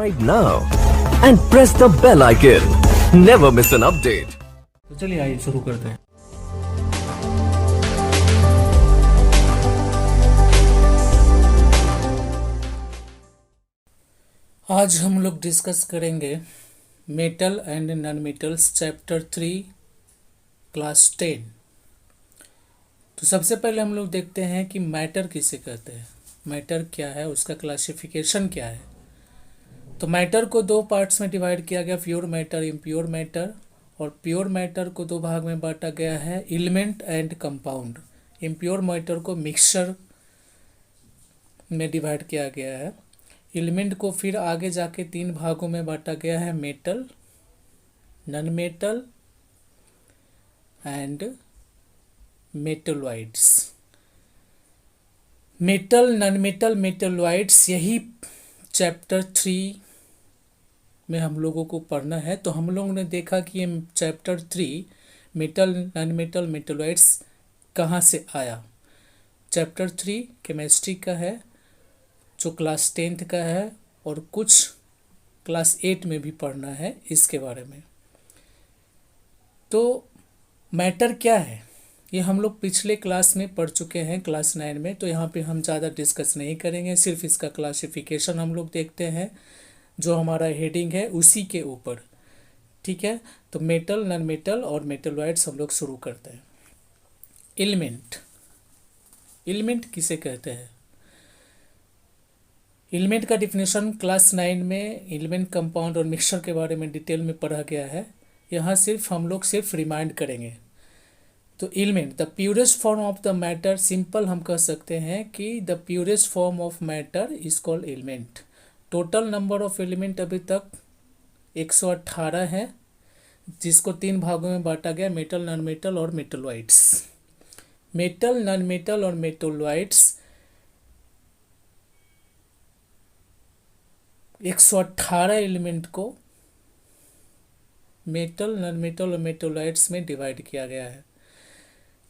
Subscribe now and press the bell icon. Never miss an update. तो चलिए आइए शुरू करते हैं। आज हम लोग डिस्कस करेंगे metal and non metals chapter 3 class 10। तो सबसे पहले हम लोग देखते हैं कि मैटर किसे कहते हैं, मैटर क्या है, उसका क्लासिफिकेशन क्या है। तो मैटर को दो पार्ट्स में डिवाइड किया गया, प्योर मैटर, इम्प्योर मैटर। और प्योर मैटर को दो भाग में बांटा गया है, element and compound. Impure matter को मिक्सचर में डिवाइड किया गया है। एलिमेंट को फिर आगे जाके तीन भागों में बांटा गया है, metal, non metal and metalloids. Metal, non metal, metalloids, यही चैप्टर 3 में हम लोगों को पढ़ना है। तो हम लोगों ने देखा कि ये chapter 3 metal, non metal, metalloids कहाँ से आया। चैप्टर 3 केमिस्ट्री का है, जो क्लास 10th का है, और कुछ क्लास 8 में भी पढ़ना है इसके बारे में। तो मैटर क्या है ये हम लोग पिछले क्लास में पढ़ चुके हैं, क्लास 9 में। तो यहाँ पे हम ज़्यादा डिस्कस नहीं करेंगे, सिर्फ इसका क्लासिफिकेशन हम लोग देखते हैं, जो हमारा हेडिंग है उसी के ऊपर। ठीक है, तो मेटल, नॉन मेटल और मेटलॉइड्स हम लोग शुरू करते हैं। एलिमेंट, एलिमेंट किसे कहते हैं? एलिमेंट का डिफिनेशन क्लास 9 में एलिमेंट, कंपाउंड और मिक्सचर के बारे में डिटेल में पढ़ा गया है। यहाँ सिर्फ हम लोग रिमाइंड करेंगे। तो element, the purest form of the matter, simple हम कह सकते हैं कि the purest form of matter is called element. Total number of element अभी तक 118 है, जिसको तीन भागों में बांटा गया, मेटल, नॉन मेटल और मेटलॉइड्स। मेटल, नॉन मेटल और मेटलॉइड्स 118 एलिमेंट को मेटल, नॉन मेटल और मेटलॉइड्स में डिवाइड किया गया है।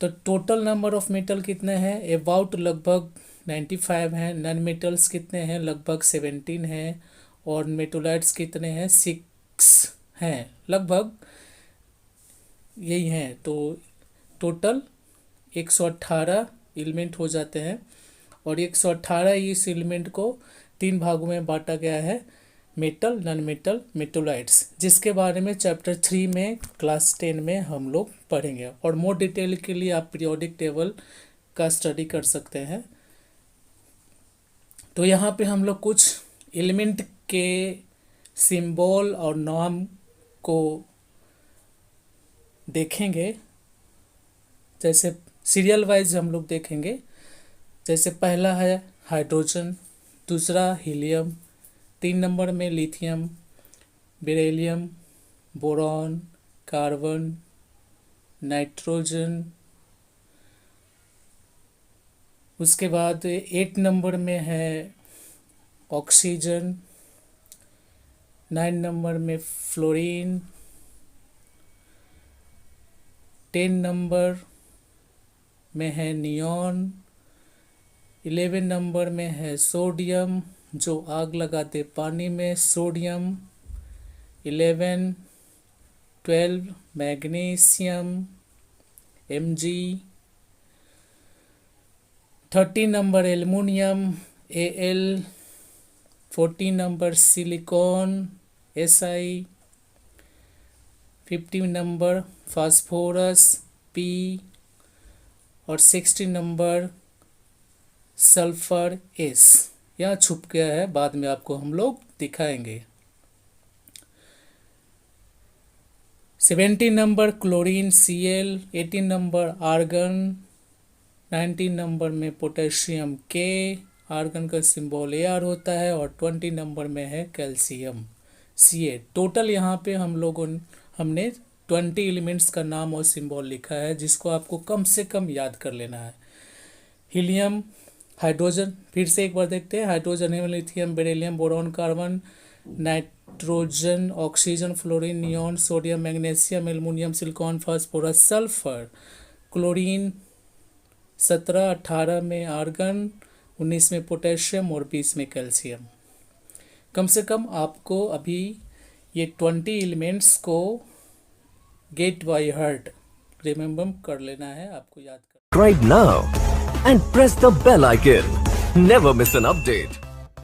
तो टोटल नंबर ऑफ मेटल कितने हैं? अबाउट लगभग 95 हैं। नॉन मेटल्स कितने हैं? लगभग 17 हैं। और मेटलॉइड्स कितने हैं? 6 हैं, लगभग यही हैं। तो टोटल 118 एलिमेंट हो जाते हैं, और 118 इस एलिमेंट को तीन भागों में बांटा गया है, मेटल, नॉन मेटल, मेटलॉइड्स, जिसके बारे में चैप्टर 3 में क्लास 10 में हम लोग पढ़ेंगे। और मोर डिटेल के लिए आप पीरियोडिक टेबल का स्टडी कर सकते हैं। तो यहाँ पे हम लोग कुछ एलिमेंट के सिंबल और नाम को देखेंगे, जैसे सीरियल वाइज हम लोग देखेंगे। जैसे पहला है हाइड्रोजन, दूसरा हीलियम, 3 नंबर में lithium, beryllium, boron, carbon, nitrogen. उसके बाद 8 नंबर में है ऑक्सीजन, 9 नंबर में फ्लोरीन, 10 नंबर में है नियॉन, 11 नंबर में है सोडियम, जो आग लगाते पानी में, sodium 11, 12 magnesium, Mg, 30 number aluminium, Al, 14 number silicon, Si, 50 number phosphorus, P, और 60 नंबर सल्फर, S। यहाँ छुप गया है, बाद में आपको हम लोग दिखाएंगे। 70 number chlorine, Cl, 18 number argon, 19 number में पोटेशियम, K, आर्गन का सिंबल Ar होता है, और 20 नंबर में है कैल्शियम, Ca। टोटल यहाँ पे हमने 20 एलिमेंट्स का नाम और सिंबल लिखा है, जिसको आपको कम से कम याद कर लेना है। हीलियम, हाइड्रोजन, फिर से एक बार देखते हैं। हाइड्रोजन है lithium, beryllium, boron, carbon, nitrogen, oxygen, fluorine, neon, sodium, magnesium, aluminium, silicon, phosphorus, sulphur. Chlorine 17, 18 में आर्गन, 19 में पोटेशियम और 20 में कैल्शियम। कम से कम आपको अभी ये 20 एलिमेंट्स को गेट बाय हार्ट रिमेम्बर कर लेना है, आपको याद कर। Subscribe now and press the bell icon. Never miss an update.